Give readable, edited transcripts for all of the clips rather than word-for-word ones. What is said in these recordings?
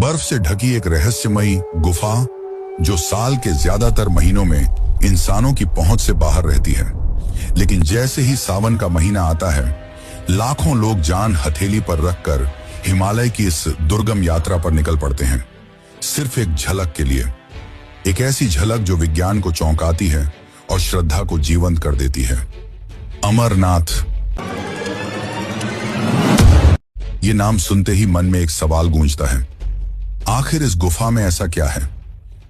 बर्फ से ढकी एक रहस्यमयी गुफा जो साल के ज्यादातर महीनों में इंसानों की पहुंच से बाहर रहती है। लेकिन जैसे ही सावन का महीना आता है, लाखों लोग जान हथेली पर रखकर हिमालय की इस दुर्गम यात्रा पर निकल पड़ते हैं, सिर्फ एक झलक के लिए। एक ऐसी झलक जो विज्ञान को चौंकाती है और श्रद्धा को जीवंत कर देती है। अमरनाथ। ये नाम सुनते ही मन में एक सवाल गूंजता है, आखिर इस गुफा में ऐसा क्या है?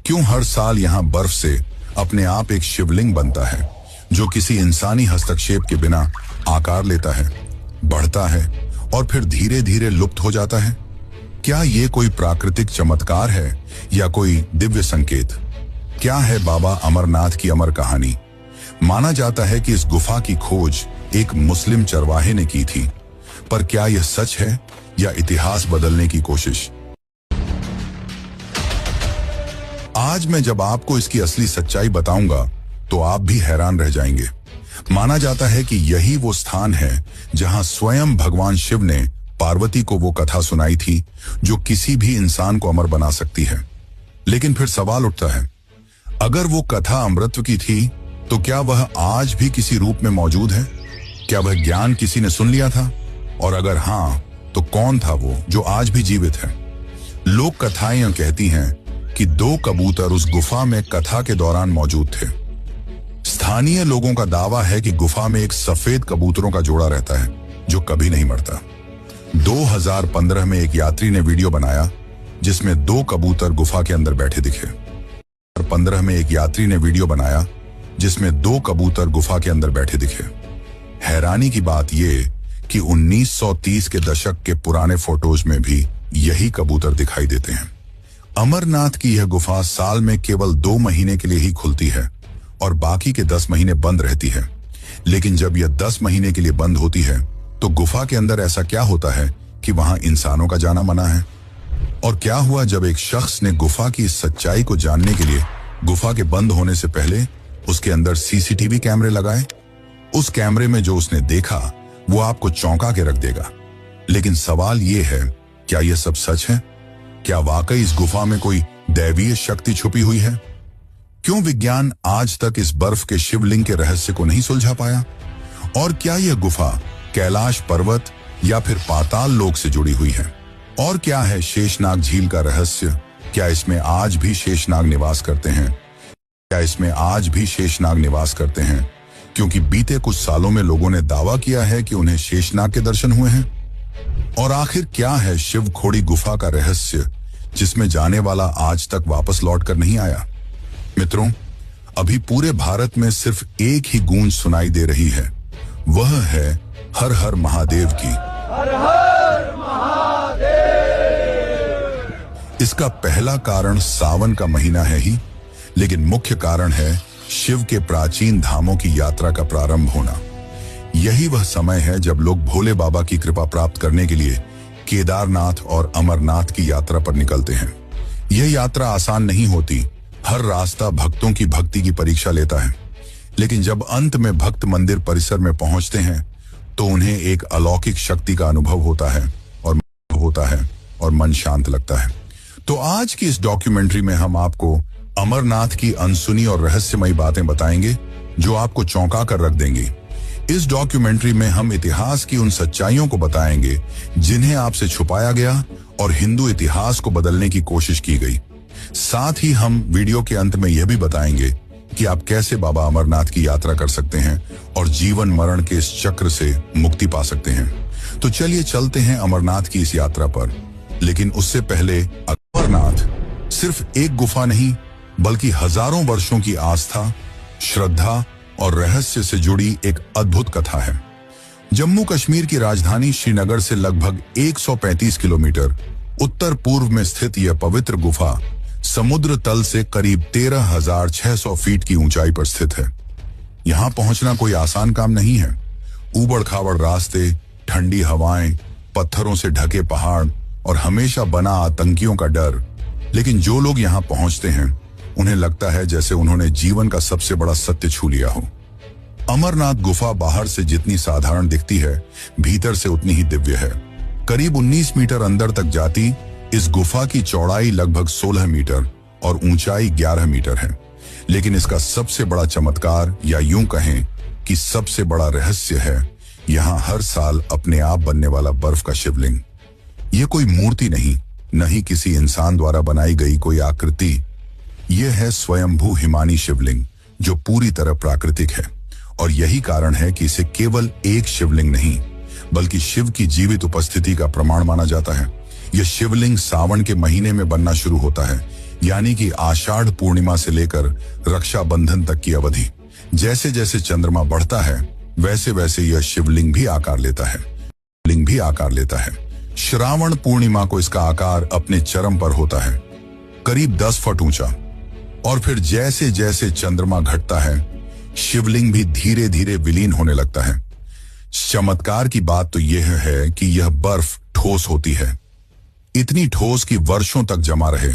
क्यों हर साल यहां बर्फ से अपने आप एक शिवलिंग बनता है जो किसी इंसानी हस्तक्षेप के बिना आकार लेता है, बढ़ता है और फिर धीरे धीरे लुप्त हो जाता है? क्या ये कोई प्राकृतिक चमत्कार है या कोई दिव्य संकेत? क्या है बाबा अमरनाथ की अमर कहानी? माना जाता है कि इस गुफा की खोज एक मुस्लिम चरवाहे ने की थी, पर क्या यह सच है या इतिहास बदलने की कोशिश? आज मैं जब आपको इसकी असली सच्चाई बताऊंगा तो आप भी हैरान रह जाएंगे। माना जाता है कि यही वो स्थान है जहां स्वयं भगवान शिव ने पार्वती को वो कथा सुनाई थी जो किसी भी इंसान को अमर बना सकती है। लेकिन फिर सवाल उठता है, अगर वो कथा अमृत की थी तो क्या वह आज भी किसी रूप में मौजूद है? क्या वह ज्ञान किसी ने सुन लिया था? और अगर हां, तो कौन था वो जो आज भी जीवित है? लोक कथाएं कहती हैं कि 2 कबूतर उस गुफा में कथा के दौरान मौजूद थे। स्थानीय लोगों का दावा है कि गुफा में एक सफेद कबूतरों का जोड़ा रहता है जो कभी नहीं मरता। 2015 में एक यात्री ने वीडियो बनाया जिसमें 2 कबूतर गुफा के अंदर बैठे दिखे। 2015 में एक यात्री ने वीडियो बनाया जिसमें 2 कबूतर गुफा के अंदर बैठे दिखे। हैरानी की बात यह कि 1930 के दशक के पुराने फोटोज में भी यही कबूतर दिखाई देते हैं। अमरनाथ की यह गुफा साल में केवल 2 महीने के लिए ही खुलती है और बाकी के 10 महीने बंद रहती है। लेकिन जब यह 10 महीने के लिए बंद होती है तो गुफा के अंदर ऐसा क्या होता है कि वहां इंसानों का जाना मना है? और क्या हुआ जब एक शख्स ने गुफा की इस सच्चाई को जानने के लिए गुफा के बंद होने से पहले उसके अंदर सीसीटीवी कैमरे लगाए? उस कैमरे में जो उसने देखा वो आपको चौंका के रख देगा। लेकिन सवाल ये है, क्या यह सब सच है? क्या वाकई इस गुफा में कोई दैवीय शक्ति छुपी हुई है? क्यों विज्ञान आज तक इस बर्फ के शिवलिंग के रहस्य को नहीं सुलझा पाया? और क्या यह गुफा कैलाश पर्वत या फिर पाताल लोक से जुड़ी हुई है? और क्या है शेषनाग झील का रहस्य? क्या इसमें आज भी शेषनाग निवास करते हैं? क्योंकि बीते कुछ सालों में लोगों ने दावा किया है कि उन्हें शेषनाग के दर्शन हुए हैं। और आखिर क्या है शिवखोड़ी गुफा का रहस्य जिसमें जाने वाला आज तक वापस लौट कर नहीं आया? मित्रों, अभी पूरे भारत में सिर्फ एक ही गूंज सुनाई दे रही है, वह है हर हर महादेव की। हर हर महादेव। इसका पहला कारण सावन का महीना है ही, लेकिन मुख्य कारण है शिव के प्राचीन धामों की यात्रा का प्रारंभ होना। यही वह समय है जब लोग भोले बाबा की कृपा प्राप्त करने के लिए केदारनाथ और अमरनाथ की यात्रा पर निकलते हैं। यह यात्रा आसान नहीं होती, हर रास्ता भक्तों की भक्ति की परीक्षा लेता है। लेकिन जब अंत में भक्त मंदिर परिसर में पहुंचते हैं तो उन्हें एक अलौकिक शक्ति का अनुभव होता है और मन शांत लगता है। तो आज की इस डॉक्यूमेंट्री में हम आपको अमरनाथ की अनसुनी और रहस्यमयी बातें बताएंगे जो आपको चौंका कर रख देंगी। इस डॉक्यूमेंट्री में हम इतिहास की उन सच्चाइयों को बताएंगे जिन्हें आपसे छुपाया गया और हिंदू इतिहास को बदलने की कोशिश की गई। साथ ही हम वीडियो के अंत में यह भी बताएंगे कि आप कैसे बाबा अमरनाथ की यात्रा कर सकते हैं और जीवन मरण के इस चक्र से मुक्ति पा सकते हैं। तो चलिए चलते हैं अमरनाथ की इस यात्रा पर। लेकिन उससे पहले, अमरनाथ सिर्फ एक गुफा नहीं बल्कि हजारों वर्षों की आस्था, श्रद्धा और रहस्य से जुड़ी एक अद्भुत कथा है। जम्मू कश्मीर की राजधानी श्रीनगर से लगभग 135 किलोमीटर उत्तर पूर्व में स्थित यह पवित्र गुफा समुद्र तल से करीब 13,600 फीट की ऊंचाई पर स्थित है। यहां पहुंचना कोई आसान काम नहीं है। ऊबड़ खाबड़ रास्ते, ठंडी हवाएं, पत्थरों से ढके पहाड़ और हमेशा बना आतंकियों का डर। लेकिन जो लोग यहां पहुंचते हैं उन्हें लगता है जैसे उन्होंने जीवन का सबसे बड़ा सत्य छू लिया हो। अमरनाथ गुफा बाहर से जितनी साधारण दिखती है, भीतर से उतनी ही दिव्य है। करीब 19 मीटर अंदर तक जाती इस गुफा की चौड़ाई लगभग 16 मीटर और ऊंचाई 11 मीटर है। लेकिन इसका सबसे बड़ा चमत्कार, या यूं कहें कि सबसे बड़ा रहस्य है, यहाँ हर साल अपने आप बनने वाला बर्फ का शिवलिंग। यह कोई मूर्ति नहीं, न ही किसी इंसान द्वारा बनाई गई कोई आकृति। यह है स्वयंभू हिमानी शिवलिंग, जो पूरी तरह प्राकृतिक है। और यही कारण है कि इसे केवल एक शिवलिंग नहीं, बल्कि शिव की जीवित उपस्थिति का प्रमाण माना जाता है। यह शिवलिंग सावन के महीने में बनना शुरू होता है, यानी कि आषाढ़ पूर्णिमा से लेकर रक्षाबंधन तक की अवधि। जैसे जैसे चंद्रमा बढ़ता है, वैसे वैसे यह शिवलिंग भी आकार लेता है। श्रावण पूर्णिमा को इसका आकार अपने चरम पर होता है, करीब 10 फुट ऊंचा। और फिर जैसे जैसे चंद्रमा घटता है, शिवलिंग भी धीरे धीरे विलीन होने लगता है। चमत्कार की बात तो यह है कि यह बर्फ ठोस होती है, इतनी ठोस कि वर्षों तक जमा रहे,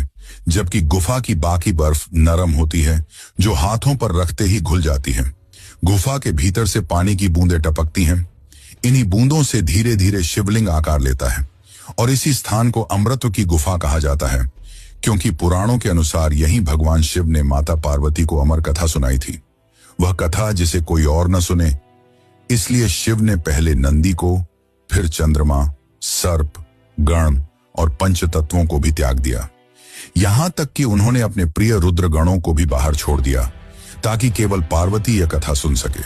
जबकि गुफा की बाकी बर्फ नरम होती है, जो हाथों पर रखते ही घुल जाती है। गुफा के भीतर से पानी की बूंदें टपकती हैं। इन्हीं बूंदों से धीरे धीरे शिवलिंग आकार लेता है। और इसी स्थान को अमृत की गुफा कहा जाता है, क्योंकि पुराणों के अनुसार यहीं भगवान शिव ने माता पार्वती को अमर कथा सुनाई थी। वह कथा जिसे कोई और न सुने, इसलिए शिव ने पहले नंदी को, फिर चंद्रमा, सर्प, गण और पंच तत्वों को भी त्याग दिया। यहां तक कि उन्होंने अपने प्रिय रुद्र गणों को भी बाहर छोड़ दिया, ताकि केवल पार्वती यह कथा सुन सके।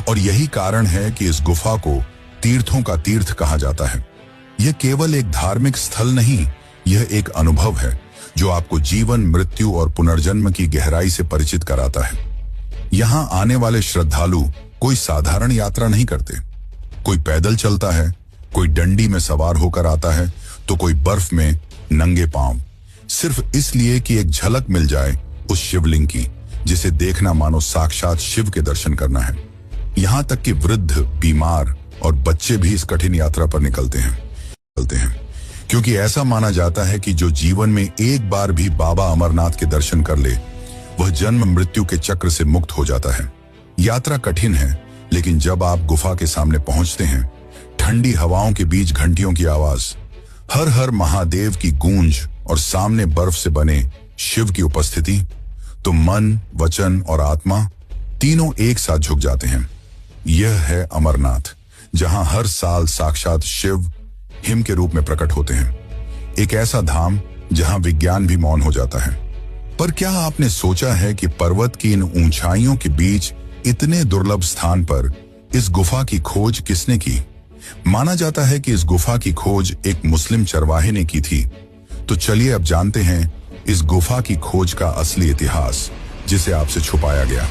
और यही कारण है कि इस गुफा को तीर्थों का तीर्थ कहा जाता है। यह केवल एक धार्मिक स्थल नहीं, यह एक अनुभव है जो आपको जीवन, मृत्यु और पुनर्जन्म की गहराई से परिचित कराता है। यहां आने वाले श्रद्धालु कोई साधारण यात्रा नहीं करते। कोई पैदल चलता है, कोई डंडी में सवार होकर आता है, तो कोई बर्फ में नंगे पांव, सिर्फ इसलिए कि एक झलक मिल जाए उस शिवलिंग की, जिसे देखना मानो साक्षात शिव के दर्शन करना है। यहां तक कि वृद्ध, बीमार और बच्चे भी इस कठिन यात्रा पर निकलते हैं, क्योंकि ऐसा माना जाता है कि जो जीवन में एक बार भी बाबा अमरनाथ के दर्शन कर ले, वह जन्म मृत्यु के चक्र से मुक्त हो जाता है। यात्रा कठिन है, लेकिन जब आप गुफा के सामने पहुंचते हैं, ठंडी हवाओं के बीच घंटियों की आवाज, हर हर महादेव की गूंज और सामने बर्फ से बने शिव की उपस्थिति, तो मन, वचन और आत्मा तीनों एक साथ झुक जाते हैं। यह है अमरनाथ, जहां हर साल साक्षात शिव हिम के रूप में प्रकट होते हैं। एक ऐसा धाम जहां विज्ञान भी मौन हो जाता है। पर क्या आपने सोचा है कि पर्वत की इन ऊंचाइयों के बीच इतने दुर्लभ स्थान पर इस गुफा की खोज किसने की? माना जाता है कि इस गुफा की खोज एक मुस्लिम चरवाहे ने की थी। तो चलिए अब जानते हैं इस गुफा की खोज का असली इतिहास, जिसे आपसे छुपाया गया।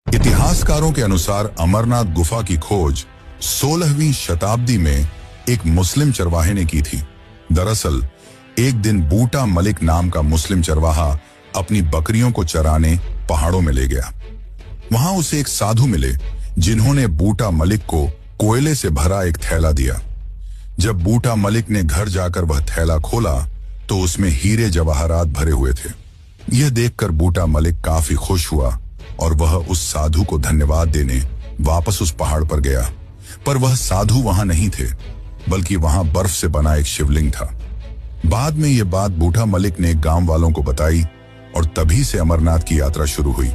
इतिहासकारों के अनुसार अमरनाथ गुफा की खोज 16वीं शताब्दी में एक मुस्लिम चरवाहे ने की थी। दरअसल एक दिन बूटा मलिक नाम का मुस्लिम चरवाहा अपनी बकरियों को चराने पहाड़ों में ले गया। वहां उसे एक साधु मिले, जिन्होंने बूटा मलिक को कोयले से भरा एक थैला दिया। जब बूटा मलिक ने घर जाकर वह थैला खोला, तो उसमें हीरे जवाहरात भरे हुए थे। यह देखकर बूटा मलिक काफी खुश हुआ और वह उस साधु को धन्यवाद देने वापस उस पहाड़ पर गया। पर वह साधु वहां नहीं थे, बल्कि वहां बर्फ से बना एक शिवलिंग था। बाद में यह बात बूटा मलिक ने गांव वालों को बताई और तभी से अमरनाथ की यात्रा शुरू हुई।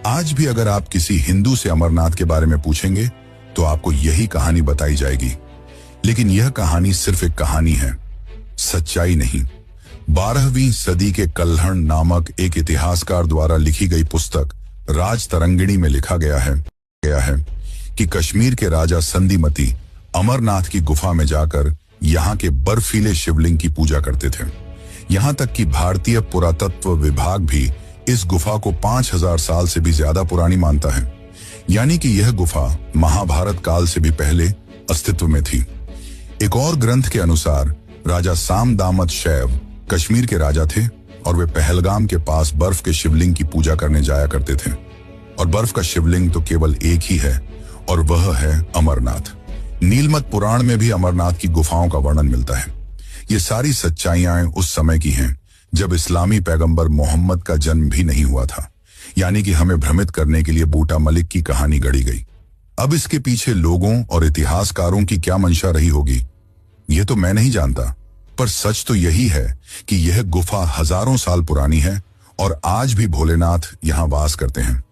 आज भी अगर आप किसी हिंदू से अमरनाथ के बारे में पूछेंगे, तो आपको यही कहानी बताई जाएगी। लेकिन यह कहानी सिर्फ एक कहानी है, सच्चाई नहीं। 12वीं सदी के कल्हण नामक एक इतिहासकार द्वारा लिखी गई पुस्तक राज तरंगिणी में लिखा गया है कि कश्मीर के राजा संधिमती अमरनाथ की गुफा में जाकर यहाँ के बर्फीले शिवलिंग की पूजा करते थे। यहाँ तक कि भारतीय पुरातत्व विभाग भी इस गुफा को 5000 साल से भी ज्यादा पुरानी मानता है। यानी कि यह गुफा महाभारत काल से भी पहले अस्तित्व में थी। एक और ग्रंथ के अनुसार राजा साम दामद शैव कश्मीर के राजा थे और वे पहलगाम के पास बर्फ के शिवलिंग की पूजा करने जाया करते थे। और बर्फ का शिवलिंग तो केवल एक ही है, और वह है अमरनाथ। नीलमत पुराण में भी अमरनाथ की गुफाओं का वर्णन मिलता है। ये सारी सच्चाइयां उस समय की हैं जब इस्लामी पैगंबर मोहम्मद का जन्म भी नहीं हुआ था। यानी कि हमें भ्रमित करने के लिए बूटा मलिक की कहानी गढ़ी गई। अब इसके पीछे लोगों और इतिहासकारों की क्या मंशा रही होगी, ये तो मैं नहीं जानता, पर सच तो यही है कि यह गुफा हजारों साल पुरानी है और आज भी भोलेनाथ यहाँ वास करते हैं।